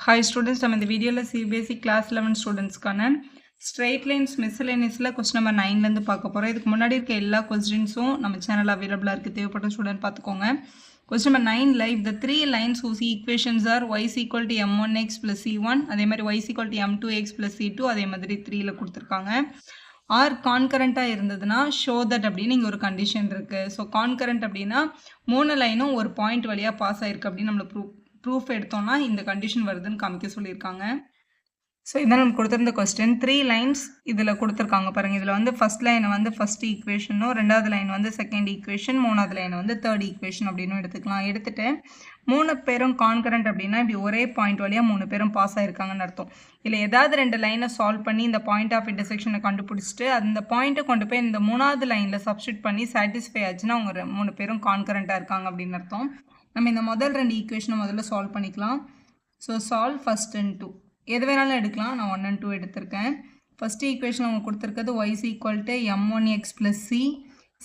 Hi students, நம்ம இந்த வீடியோல CBSE class 11 ஸ்டூடெண்ட்ஸ்க்கான straight lines miscellaneousல question number 9 ல இருந்து பார்க்க போறோம். இதுக்கு முன்னாடி இருக்க எல்லா क्वेश्चंसும் நம்ம சேனல்ல அவேலபிளா இருக்கு. தேவைப்பட்ட ஸ்டூடெண்ட் பார்த்துக்கோங்க. Question number 9 ல if the three lines whose equations are y is equal to m1x plus c1 அதே மாதிரி y is equal to m2x plus c2 அதே மாதிரி 3 ல கொடுத்திருக்காங்க. ஆர் கான்கரண்டா இருந்ததுன்னா show that அப்படின்னு இங்க ஒரு கண்டிஷன் இருக்கு. ஸோ கான்கரண்ட் அப்படின்னா மூணு லைனும் ஒரு பாயிண்ட் வழியா பாஸ் ஆயிருக்கு அப்படின்னு நம்மள ப்ரூஃப் எடுத்தோம்னா இந்த கண்டிஷன் வருதுன்னு காமிக்க சொல்லியிருக்காங்க. ஸோ இதான் நமக்கு கொடுத்துருந்த கொஸ்டின். 3 லைன்ஸ் இதில் கொடுத்துருக்காங்க பாருங்கள். இதில் வந்து ஃபஸ்ட் லைனை வந்து ஃபஸ்ட் ஈக்குவேஷனும், ரெண்டாவது லைன் வந்து செகண்ட் ஈக்குவேஷன், மூணாவது லைன் வந்து தேர்ட் ஈக்குவேஷன் அப்படின்னு எடுத்துக்கலாம். எடுத்துகிட்டு மூணு பேரும் கான்கரண்ட் அப்படின்னா இப்படி ஒரே பாயிண்ட் வழியாக மூணு பேரும் பாஸ் ஆகிருக்காங்கன்னு அர்த்தம். இல்லை ஏதாவது ரெண்டு லைனை சால்வ் பண்ணி இந்த பாயிண்ட் ஆஃப் இன்டர்செக்ஷனை கண்டுபிடிச்சிட்டு அந்த பாயிண்ட்டை கொண்டு போய் இந்த மூணாவது லைனில் சப்ஸ்டியூட் பண்ணி சாட்டிஸ்ஃபை ஆச்சுன்னா அவங்க மூணு பேரும் கான்கரண்ட்டாக இருக்காங்க அப்படின்னு அர்த்தம். நம்ம இந்த முதல் ரெண்டு ஈக்குவேஷனை முதல்ல சால்வ் பண்ணிக்கலாம். So solve first and two எது வேணாலும் எடுக்கலாம். நான் 1 and 2 எடுத்திருக்கேன். ஃபஸ்ட் ஈக்குவேஷன் அவங்க கொடுத்துருக்கிறது y is equal to m1x plus c.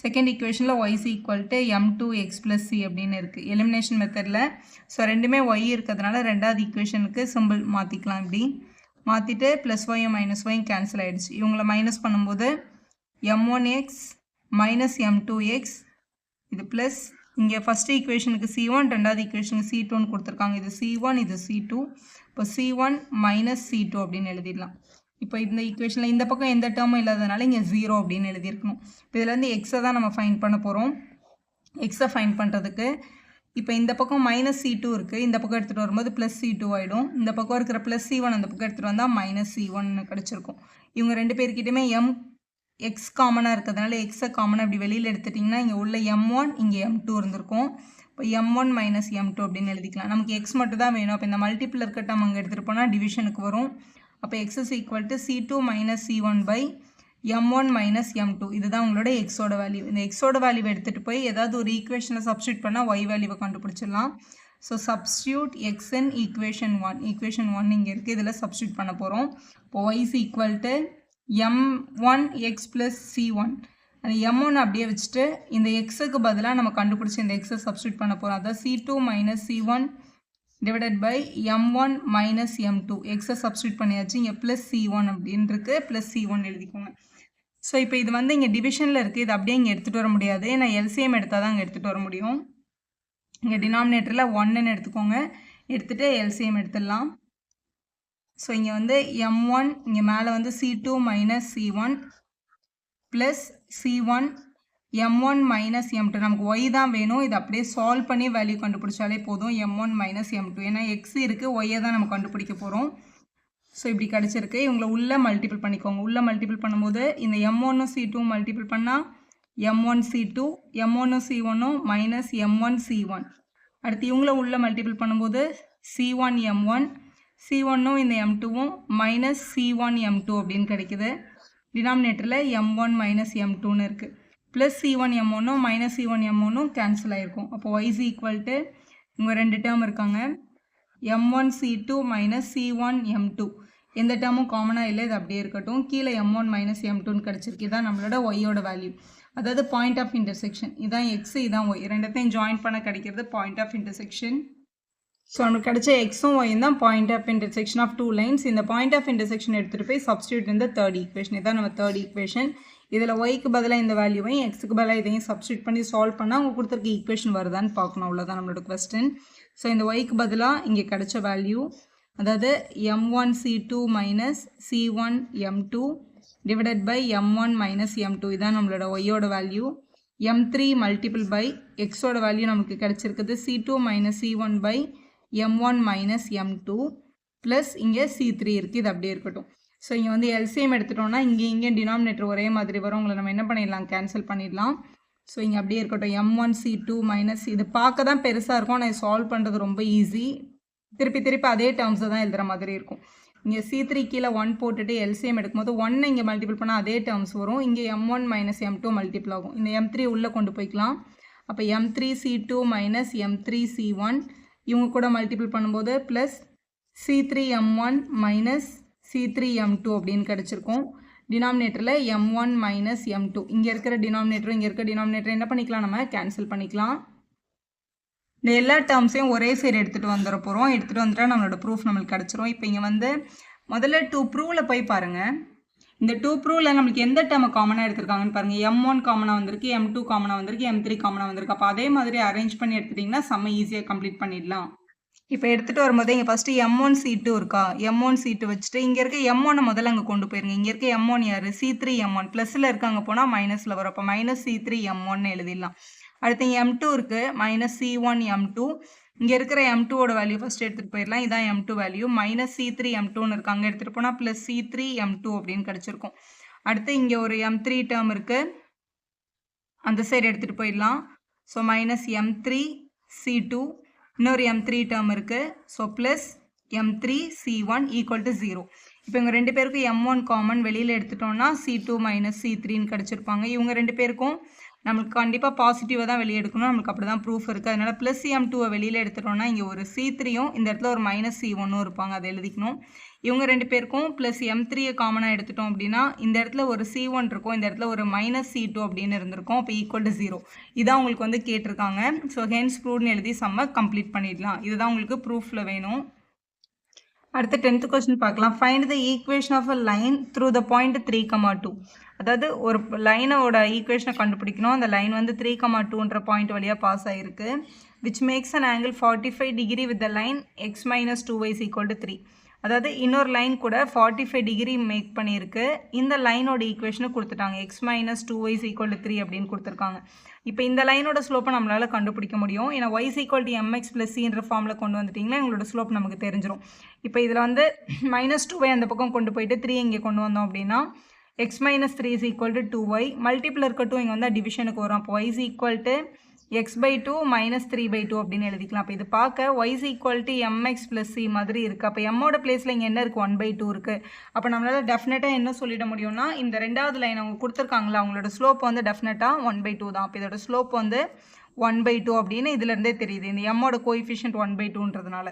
Second ஈக்குவேஷனில் y is equal to m2x plus c அப்படின்னு இருக்குது எலிமினேஷன் மெத்தடில். ஸோ ரெண்டுமே y இருக்கிறதுனால ரெண்டாவது ஈக்குவேஷனுக்கு சிம்பிள் மாற்றிக்கலாம். இப்படி மாற்றிட்டு ப்ளஸ் ஒய்யும் மைனஸ் ஒய்யும் கேன்சல் ஆகிடுச்சு. இவங்களை மைனஸ் பண்ணும்போது m1x மைனஸ் m2x இது ப்ளஸ் இங்கே ஃபஸ்ட் ஈக்குவேஷனுக்கு c1 ரெண்டாவது ஈக்குவேஷனுக்கு c2ன்னு கொடுத்துருக்காங்க. இது c1 இது c2. இப்போ c1 மைனஸ் c2 அப்படின்னு எழுதிடலாம். இப்போ இந்த ஈக்குவேஷனில் இந்த பக்கம் எந்த டேர்மும் இல்லாததுனால இங்கே 0 அப்படின்னு எழுதியிருக்கணும். இப்போ இதில் வந்து எக்ஸை தான் நம்ம ஃபைண்ட் பண்ண போகிறோம். எக்ஸை ஃபைண்ட் பண்ணுறதுக்கு இப்போ இந்த பக்கம் மைனஸ் c2 இருக்குது, இந்த பக்கம் எடுத்துகிட்டு வரும்போது ப்ளஸ் c2 ஆகிடும். இந்த பக்கம் இருக்கிற ப்ளஸ் c1 அந்த பக்கம் எடுத்துகிட்டு வந்தால் மைனஸ் c1 கிடச்சிருக்கும். இவங்க ரெண்டு பேர்கிட்டையுமே எக்ஸ் காமனாக இருக்கிறதுனால எக்ஸை காமனாக இப்படி வெளியில் எடுத்துட்டிங்கன்னா இங்கே உள்ள m1 இங்கே m2 இருந்திருக்கும். இப்போ m1 மைனஸ் m2 அப்படின்னு எழுதிக்கலாம். நமக்கு எக்ஸ் மட்டும் தான் வேணும். அப்போ இந்த மல்டிப்பிள் இருக்க டேர்ம் அங்கே எடுத்துகிட்டு போனால் டிவிஷனுக்கு வரும். அப்போ x is equal to c2 minus c1 by m1 minus m2 இதுதான் உங்களோட எக்ஸோட வேல்யூ. இந்த எக்ஸோட வேல்யூவை எடுத்துகிட்டு போய் ஏதாவது ஒரு ஈக்குவேஷனை சப்ஸ்டியூட் பண்ணால் ஒய் வேல்யூவை கண்டுபிடிச்சிடலாம். ஸோ சப்ஸ்டியூட் எக்ஸ் இன் ஈக்குவேஷன் 1 இங்கே இருக்குது. இதில் சப்ஸ்டியூட் பண்ண போகிறோம். இப்போ y is equal to m1x plus c1 அந்த m1 அப்படியே வச்சுட்டு இந்த எக்ஸுக்கு பதிலாக நம்ம கண்டுபிடிச்சி இந்த எக்ஸை சப்ஸ்டியூட் பண்ண போகிறோம். அதான் c2 minus c1 divided by m1 minus m2 எக்ஸை சப்ஸ்டியூட் பண்ணியாச்சு. இங்கே ப்ளஸ் c1 அப்படின்னு இருக்குது. ப்ளஸ் c1 எழுதிக்கோங்க. ஸோ இப்போ இது வந்து இங்கே டிவிஷனில் இருக்குது. இது அப்படியே இங்கே எடுத்துகிட்டு வர முடியாது. நான் எல்சிஎம் எடுத்தால் தான் இங்கே எடுத்துகிட்டு வர முடியும். இங்கே டினாமினேட்டரில் 1ன்னு எடுத்துக்கோங்க. எடுத்துகிட்டு எல்சிஎம் எடுத்துடலாம். ஸோ இங்கே வந்து m1 இங்கே மேலே வந்து c2 minus c1 plus c1 m1 minus m2 நமக்கு y தான் வேணும். இது அப்படியே சால்வ் பண்ணி வேல்யூ கண்டுபிடிச்சாலே போதும். m1 மைனஸ் m2 ஏன்னா எக்ஸ் இருக்குது, ஒய்யை தான் நம்ம கண்டுபிடிக்க போகிறோம். ஸோ இப்படி கிடச்சிருக்கு. இவங்களை உள்ளே மல்டிபிள் பண்ணிக்கோங்க. உள்ளே மல்டிபிள் பண்ணும்போது இந்த m1 c2 மல்டிபிள் பண்ணால் m1 c2 m1 c1 minus m1 c1 அடுத்து இவங்கள உள்ளே மல்டிபிள் பண்ணும்போது c1 m1 c1ம் இந்த m2வும் மைனஸ் c1 m2 அப்படின்னு கிடைக்குது. டினாமினேட்டரில் m1 மைனஸ் m2ன்னு இருக்குது. ப்ளஸ் c1 m1ம் மைனஸ் c1 m1ம் கேன்சல் ஆகிருக்கும். அப்போ y இஸ் ஈக்குவல் டு இங்கே ரெண்டு டேர்ம் இருக்காங்க. m1 c2 minus c1 m2 எந்த டேர்மும் காமனாக இல்லை, இது அப்படியே இருக்கட்டும். கீழே m1 மைனஸ் m2ன்னு கிடச்சிருக்கு. இதான் நம்மளோட ஒய்யோட வேல்யூ, அதாவது பாயிண்ட் ஆஃப் இன்டர்செக்ஷன். இதான் எக்ஸ், இதான் ஒய், ரெண்டத்தையும் ஜாயின் பண்ண கிடைக்கிறது பாயிண்ட் ஆஃப் இன்டர்செக்ஷன். ஸோ நமக்கு கிடைச்ச எக்ஸும் ஒய்யும் தான் point of intersection of two lines. இந்த பாயிண்ட் ஆஃப் இன்டர்செக்ஷன் எடுத்துகிட்டு போய் சப்ஸ்டியூட் இந்த தேர்ட் ஈக்குவேஷன். இதான் நம்ம தேர்ட் ஈக்குவேஷன். இதில் ஒய்க்கு பதிலாக இந்த வேல்யூவையும் எக்ஸுக்கு பதிலாக இதையும் சப்ஸ்டியூட் பண்ணி சால்வ் பண்ணால் அவங்க கொடுத்துருக்க ஈக்குவேஷன் வருதான்னு பார்க்கணும். அவ்வளோதான் நம்மளோட கொஸ்டின். ஸோ இந்த ஒய்க்கு பதிலாக இங்கே கிடைச்ச வேல்யூ அதாவது m1 c2 minus c1 m2 divided by m1 minus m2 இதான் நம்மளோட ஒய்யோட வேல்யூ. m3 மல்டிபிள் பை எக்ஸோட வேல்யூ நமக்கு கிடைச்சிருக்குது c2 minus c1 by m1 minus m2 plus இங்கே c3 இருக்குது. இது அப்படியே இருக்கட்டும். ஸோ இங்கே வந்து எல்சிஎம் எடுத்துட்டோம்னா இங்கே டினாமினேட்டர் ஒரே மாதிரி வரும். உங்களை நம்ம என்ன பண்ணிடலாம், கேன்சல் பண்ணிடலாம். ஸோ இங்கே அப்படியே இருக்கட்டும். m1 c2 மைனஸ் இது பார்க்க தான் பெருசாக இருக்கும், நான் சால்வ் பண்ணுறது ரொம்ப ஈஸி. திருப்பி அதே டேர்ம்ஸை தான் எழுதுகிற மாதிரி இருக்கும். இங்கே c3 கீழே 1 போட்டுட்டு எல்சிஎம் எடுக்கும்போது 1 இங்கே மல்டிபிள் பண்ணால் அதே டேர்ம்ஸ் வரும். இங்கே m1 மைனஸ் m2 மல்டிபிள் ஆகும். இந்த m3 உள்ளே கொண்டு போய்க்கலாம். அப்போ m3 c2 minus m3 c1 இவங்க கூட மல்டிபிள் பண்ணும்போது plus c3 m1 minus c3 m2 அப்படின்னு கிடச்சிருக்கும். டினாமினேட்டரில் m1 மைனஸ் m2 இங்கே இருக்கிற டினாமினேட்டரும் இங்கே இருக்கிற டினாமினேட்டர் என்ன பண்ணிக்கலாம், நம்ம கேன்சல் பண்ணிக்கலாம். இந்த எல்லா டேர்ம்ஸையும் ஒரே சைடு எடுத்துகிட்டு வந்துட போகிறோம். எடுத்துகிட்டு வந்துட்டா நம்மளோட ப்ரூஃப் நம்மளுக்கு கிடச்சிரும். இப்போ இங்கே வந்து முதல்ல 2 ப்ரூவில் போய் பாருங்கள். இந்த 2 ப்ரூவில் நம்மளுக்கு எந்த டேர்மை காமனாக எடுத்திருக்காங்கன்னு பாருங்கள். M1 காமனாக வந்திருக்கு, M2 காமனாக வந்திருக்கு, M3 காமனாக வந்திருக்கு. அப்போ அதே மாதிரி அரேஞ்ச் பண்ணி எடுத்துட்டிங்கன்னா செம்ம ஈஸியாக கம்ப்ளீட் பண்ணிடலாம். இப்போ எடுத்துகிட்டு வரும்போது இங்கே ஃபஸ்ட்டு M1 C2 இருக்கா, M1 C2 வச்சுட்டு இங்கே இருக்க M1 முதல்ல அங்கே கொண்டு போயிருங்க. இங்கே இருக்க M1 யார், C3 M1 ப்ளஸில் இருக்காங்க போனால் மைனஸில் வரும். அப்போ -C3 M1 எழுதிடலாம். அடுத்து இங்கே M2 இருக்குது, -C1 M2. இங்கே இருக்கிற M2ஓட வேல்யூ ஃபஸ்ட்டு எடுத்துகிட்டு போயிடலாம். இதான் M2 வேல்யூ. -C3 M2ன்னு இருக்காங்க, எடுத்துகிட்டு போனால் +C3 M2 அப்படின்னு கிடச்சிருக்கும். அடுத்து இங்கே ஒரு M3 டேர்ம் இருக்குது, அந்த சைடு எடுத்துகிட்டு போயிடலாம். ஸோ -M3 C2, இன்னொரு M3 டேர்ம் இருக்குது. So plus M3 C1 = 0. இப்போ இவங்க ரெண்டு பேருக்கும் M1 காமன் வெளியில் எடுத்துட்டோம்னா C2 - C3ன்னு கிடச்சிருப்பாங்க. இவங்க ரெண்டு பேருக்கும் நம்மளுக்கு கண்டிப்பாக பாசிட்டிவாக தான் வெளியே எடுக்கணும். நம்மளுக்கு அப்படி தான் ப்ரூஃப் இருக்குது. அதனால் +M2வை வெளியில் எடுத்துட்டோம்னா இங்கே ஒரு C3யும் இந்த இடத்துல ஒரு -C1ம் இருப்பாங்க, அதை எழுதிக்கணும். இவங்க ரெண்டு பேருக்கும் +M3யை காமனாக எடுத்துட்டோம் அப்படின்னா இந்த இடத்துல ஒரு C1 இருக்கும், இந்த இடத்துல ஒரு -C2 அப்படின்னு இருந்திருக்கும். அப்போ =0. இதான் உங்களுக்கு வந்து கேட்டிருக்காங்க. ஸோ ஹென்ஸ் ப்ரூவ்னு எழுதி செம்ம கம்ப்ளீட் பண்ணிடலாம். இதுதான் உங்களுக்கு ப்ரூஃபில் வேணும். அடுத்து 10th கொஸ்டின் பார்க்கலாம். Find the equation of a line through the point 3,2. அதாவது ஒரு லைனோட ஈக்குவேஷனை கண்டுபிடிக்கணும். அந்த லைன் வந்து 3,2ன்ற பாயிண்ட் வழியாக பாஸ் ஆகிருக்கு. Which makes an angle 45 degree with the line x - 2y = 3. அதாவது இன்னொரு லைன் கூட 45 டிகிரி மேக் பண்ணியிருக்கு. இந்த லைனோட ஈக்குவேஷனை கொடுத்துட்டாங்க, x - 2y = 3 அப்படின்னு கொடுத்துருக்காங்க. இப்போ இந்த லைனோட ஸ்லோப்பை நம்மளால் கண்டுபிடிக்க முடியும். ஏன்னா y = mx + cன்ற ஃபார்மில் கொண்டு வந்துட்டிங்கன்னா எங்களோட ஸ்லோப் நமக்கு தெரிஞ்சிடும். இப்போ இதில் வந்து -2y அந்த பக்கம் கொண்டு போயிட்டு 3 இங்கே கொண்டு வந்தோம் அப்படின்னா x - 3 = 2y. மல்டிப்பிள் இருக்க 2 இங்கே வந்தால் டிவிஷனுக்கு வரும். அப்போ y = x/2 - 3/2 அப்படின்னு எழுதிக்கலாம். அப்போ இது பார்க்க y = mx + c மாதிரி இருக்குது. அப்போ mோட பிளேஸில் இங்கே என்ன இருக்குது, 1/2 இருக்குது. அப்போ நம்மளால் டெஃபினட்டாக என்ன சொல்லிட முடியும்னா இந்த ரெண்டாவது லைன் அவங்க கொடுத்துருக்காங்களா, அவங்களோட ஸ்லோப் வந்து டெஃபினட்டாக 1/2 தான். அப்போ இதோட ஸ்லோப் வந்து 1/2 அப்படின்னு இதுலேருந்தே தெரியுது. இந்த எம்மோட கோஎஃபிஷியன்ட் 1/2ன்றதுனால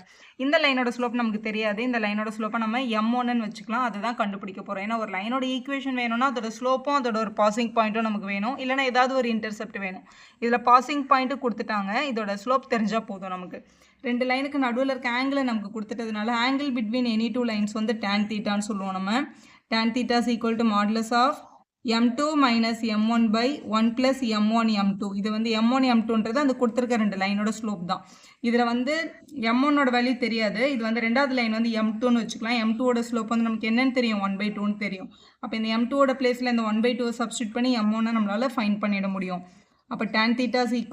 இந்த லைனோட ஸ்லோப் நமக்கு தெரியாது. இந்த லைனோட ஸ்லோப்பை நம்ம M1ன்னு வச்சுக்கலாம். அதை தான் கண்டுபிடிக்க போகிறோம். ஏன்னா ஒரு லைனோட ஈக்குவேஷன் வேணும்னா அதோட ஸ்லோப்பும் அதோட ஒரு பாசிங் பாயிண்ட்டும் நமக்கு வேணும், இல்லைனா ஏதாவது ஒரு இன்டர்செப்ட் வேணும். இதில் பாசிங் பாயிண்ட்டு கொடுத்துட்டாங்க, இதோட ஸ்லோப் தெரிஞ்சால் போதும் நமக்கு. ரெண்டு லைனுக்கு நடுவில் இருக்க ஆங்கிளை நமக்கு கொடுத்துட்டதுனால angle between any two lines வந்து tan θன்னு சொல்லுவோம் நம்ம. tan θ = modulus of M2 - M1/1 + M1 M2. இது வந்து M1 M2ன்றது அந்த கொடுத்துருக்க ரெண்டு லைனோட ஸ்லோப் தான். இதில் வந்து M1ஓட வேல்யூ தெரியாது. இது வந்து ரெண்டாவது லைன் வந்து M2ன்னு வச்சுக்கலாம். M2ஓட ஸ்லோப் வந்து நமக்கு என்னன்னு தெரியும், 1/2ன்னு தெரியும். அப்போ இந்த M2ஓட பிளேஸில் இந்த 1/2வை சப்ஸ்டியூட் பண்ணி M1 நம்மளால் ஃபைண்ட் பண்ணிட முடியும். அப்போ tan θ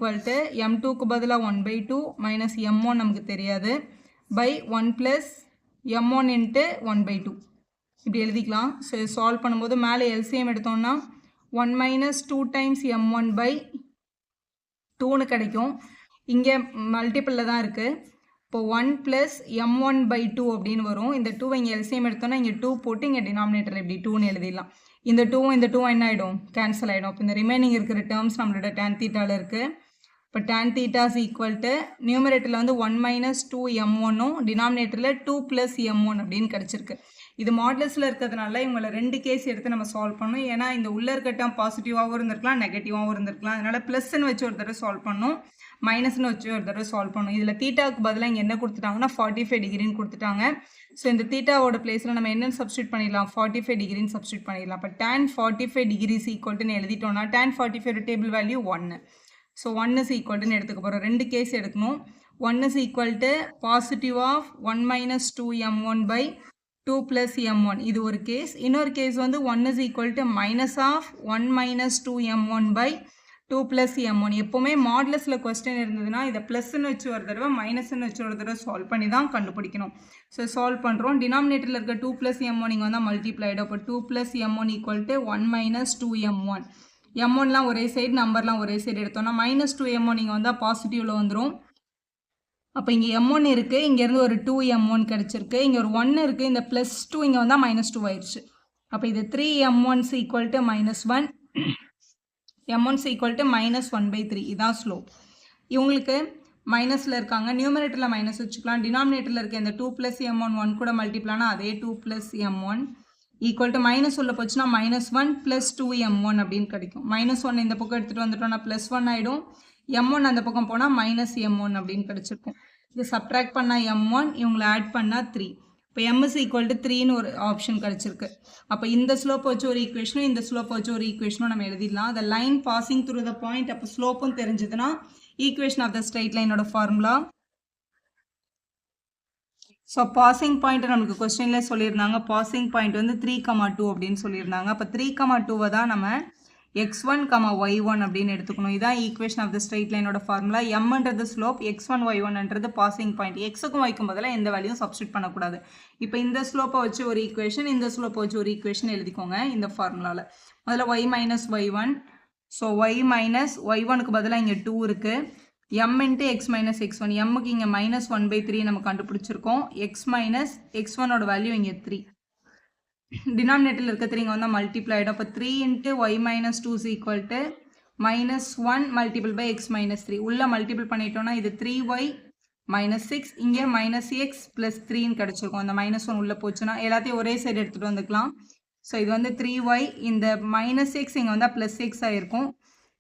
= M2க்கு பதிலாக 1/2 - M1 நமக்கு தெரியாது /1 + M1 × 1/2 இப்படி எழுதிக்கலாம். ஸோ சால்வ் பண்ணும்போது மேலே LCM எடுத்தோம்னா 1 - 2 டைம்ஸ் M1/2ன்னு கிடைக்கும். இங்கே மல்டிப்பிளில் தான் இருக்குது. இப்போ 1 + M1/2 அப்படின்னு வரும். இந்த 2 இங்கே LCM எடுத்தோம்னா இங்கே 2 போட்டு இங்கே டினாமினேட்டர் இப்படி 2ன்னு எழுதிடலாம். இந்த 2வும் இந்த 2வும் என்ன ஆகிடும், கேன்சல் ஆகிடும். இப்போ இந்த ரிமைனிங் இருக்கிற டேர்ம்ஸ் நம்மளோட tan θல இருக்குது. இப்போ tan θ = நியூமரேட்டரில் வந்து 1 - 2 M1ம் டினாமினேட்டரில் 2 + M1 அப்படின்னு கிடச்சிருக்கு. இது மாடுலஸில் இருக்கிறதுனால இவங்களை ரெண்டு கேஸ் எடுத்து நம்ம சால்வ் பண்ணணும். ஏன்னா இந்த உள்ளே இருக்க டேர்ம் பாசிட்டிவாகவும் இருந்திருக்கலாம், நெகட்டிவாகவும் இருந்திருக்கலாம். அதனால் ப்ளஸ்ன்னு வச்சு ஒரு தடவை சால்வ் பண்ணணும், மைனஸ்ன்னு வச்சு ஒரு தடவை சால்வ் பண்ணணும். இதில் தீட்டாவுக்கு பதிலாக இங்கே என்ன கொடுத்துட்டாங்கன்னா 45 டிகிரின்னு கொடுத்துட்டாங்க. ஸோ இந்த தீட்டாவோட பிளேஸில் நம்ம என்னென்னு சப்ஸ்டியூட் பண்ணிடலாம், 45 டிகிரின்னு சப்ஸ்டியூட் பண்ணிடலாம். இப்போ tan 45 டிகிரிஸ் ஈக்குவல்ட்டுன்னு எழுதிட்டோம்னா tan 45 table value 1. So 1 is ஈக்குவல்ட்டுன்னு எடுத்துக்க போகிறோம். ரெண்டு கேஸ் எடுக்கணும். 1 is equal to positive of 1 - 2 M1/2 + M1 இது ஒரு கேஸ். இன்னொரு கேஸ் வந்து 1 is equal to minus of 1 - 2 M1/2 + M1. எப்போவுமே மாடுலஸில் கொஸ்டின் இருந்ததுன்னா இதை ப்ளஸ்ன்னு வச்சு ஒரு தடவை மைனஸ்ன்னு வச்சு ஒரு தடவை சால்வ் பண்ணி தான் கண்டுபிடிக்கணும். ஸோ சால்வ் பண்ணுறோம். டினாமினேட்டரில் இருக்க 2 + M1 இங்கே வந்தால் மல்டிப்ளைடு. அப்போ 2 + M1 = 1 - 2 M1. M1லாம் ஒரே சைடு, நம்பர்லாம் ஒரே சைடு எடுத்தோம்னா -2 M1 இங்கே வந்தால் பாசிட்டிவில் வந்துடும். அப்போ இங்கே M1 இருக்குது, இங்கேருந்து ஒரு 2 M1 கிடச்சிருக்கு. இங்கே ஒரு 1 இருக்குது, இந்த +2 இங்கே வந்தால் -2 ஆயிடுச்சு. அப்போ இது 3 M1 = -1, M1 = -1/3. இதான் ஸ்லோப். இவங்களுக்கு மைனஸில் இருக்காங்க, நியூமரேட்டரில் மைனஸ் வச்சுக்கலாம். டினாமினேட்டரில் இருக்க இந்த 2 + M1 1 கூட மல்டிப்ளானா அதே 2 + M1 ஈக்குவல் டு மைனஸ் உள்ள போச்சுன்னா -1 + 2 M1 அப்படின்னு கிடைக்கும். -1 இந்த பக்கம் எடுத்துகிட்டு வந்துட்டோம்னா +1 ஆகிடும். m1 அந்த பக்கம் போனால் மைனஸ் m1 அப்படின்னு கிடச்சிருக்கும். இது சப்ட்ராக்ட் பண்ணால் m1, இவங்களை ஆட் பண்ணால் 3. இப்போ m is equal to 3ன்னு ஒரு ஆப்ஷன் கிடச்சிருக்கு. அப்போ இந்த ஸ்லோப் வச்சு ஒரு ஈக்குவேஷனும் இந்த ஸ்லோப் வச்சு ஒரு ஈக்குவேஷனும் நம்ம எழுதிடலாம். the line passing through the point, அப்போ ஸ்லோப்பும் தெரிஞ்சதுன்னா ஈக்குவேஷன் ஆஃப் த ஸ்ட்ரெயிட் லைனோட ஃபார்முலா. ஸோ பாசிங் பாயிண்ட் நமக்கு கொஸ்டின்ல சொல்லியிருந்தாங்க. பாசிங் பாயிண்ட் வந்து 3,2 அப்படின்னு சொல்லியிருந்தாங்க. அப்போ 3,2 தான் நம்ம x1, y1 அப்படின்னு எடுத்துக்கணும். இதான் ஈக்குவேஷன் ஆஃப் த ஸ்ட்ரெயிட் லைனோட ஃபார்முலா. mன்றது ஸ்லோப், x1, y1ன்றது பாசிங் பாயிண்ட். எக்ஸுக்கும் வைக்கும் பதிலாக எந்த வேல்யூவும் சப்ஸ்டியூட் பண்ணக்கூடாது. இப்போ இந்த ஸ்லோப்பை வச்சு ஒரு ஈக்குவேஷன், இந்த ஸ்லோப்பை வச்சு ஒரு ஈக்குவேஷன் எழுதிக்கோங்க இந்த ஃபார்முலாவில். முதல்ல y minus y1. So y minus y1க்கு பதிலாக இங்கே 2 இருக்குது. m into x minus x1. mக்கு இங்கே minus 1/3 நம்ம கண்டுபிடிச்சிருக்கோம். x minus x1ஓட வேல்யூ இங்கே 3. டினாமினேட்டரில் இருக்க 3 இங்கே வந்தால் மல்டிப்ளை ஆகிடும். அப்போ 3 into y minus 2 is equal to minus 1 multiple by x minus 3. உள்ள மல்டிபிள் பண்ணிட்டோம்னா இது 3y minus 6. இங்கே minus x plus 3ன்னு கிடச்சிருக்கும். அந்த minus 1 உள்ளே போச்சுன்னா எல்லாத்தையும் ஒரே சைடு எடுத்துகிட்டு வந்துக்கலாம். ஸோ இது வந்து 3y, இந்த minus x இங்கே வந்தால் plus x ஆகிருக்கும்.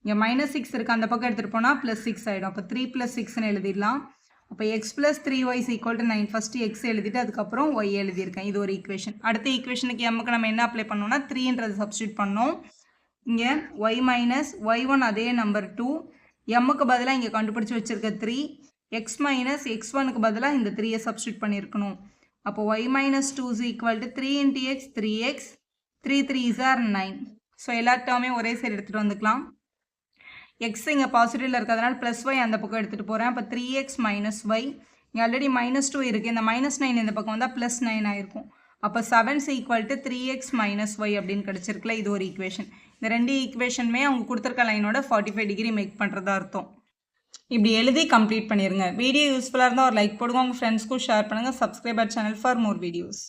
இங்கே மைனஸ் 6 இருக்குது, அந்த பக்கம் எடுத்துகிட்டு போனால் ப்ளஸ் 6 ஆகிடும். அப்போ 3 + 6ன்னு எழுதிடலாம். அப்போ x + 3y = 9. ஃபஸ்ட்டு எக்ஸ் எழுதிட்டு அதுக்கப்புறம் ஒய் எழுதியிருக்கேன். இது ஒரு ஈக்குவேஷன். அடுத்த ஈக்குவேஷனுக்கு எம்முக்கு நம்ம என்ன அப்ளை பண்ணோம்னா 3ன்றது சப்ஸ்டியூட் பண்ணோம். இங்கே y மைனஸ் y1 அதே நம்பர் 2, எம்முக்கு பதிலாக இங்கே கண்டுபிடிச்சி வச்சுருக்க 3, x மைனஸ் x1க்கு பதிலாக இந்த 3யை சப்ஸ்டியூட் பண்ணியிருக்கணும். அப்போ y minus 2 is equal to 3 into x 3x, 3 3s are 9. So எல்லா டேர்மையும் ஒரே சைடு எடுத்துகிட்டு வந்துக்கலாம். x இங்கே பாசிட்டிவில் இருக்கிறதுனால ப்ளஸ் y அந்த பக்கம் எடுத்துகிட்டு போகிறேன். அப்போ 3x மைனஸ் y, இங்கே ஆல்ரெடி -2 இருக்குது. இந்த -9 இந்த பக்கம் வந்தால் +9 ஆகிருக்கும். அப்போ 7 is equal to 3x minus y அப்படின்னு கிடச்சிருக்குல. இது ஒரு ஈக்குவேஷன். இந்த ரெண்டு ஈக்குவேஷனுமே அவங்க கொடுத்துருக்க லைனோட 45 டிகிரி மேக் பண்ணுறதா அர்த்தம். இப்படி எழுதி கம்ப்ளீட் பண்ணிடுங்க. வீடியோ யூஸ்ஃபுல்லாக இருந்தால் ஒரு லைக் போடுங்க, உங்கள் ஃப்ரெண்ட்ஸ்க்கும் ஷேர் பண்ணுங்கள். Subscriber channel for more videos.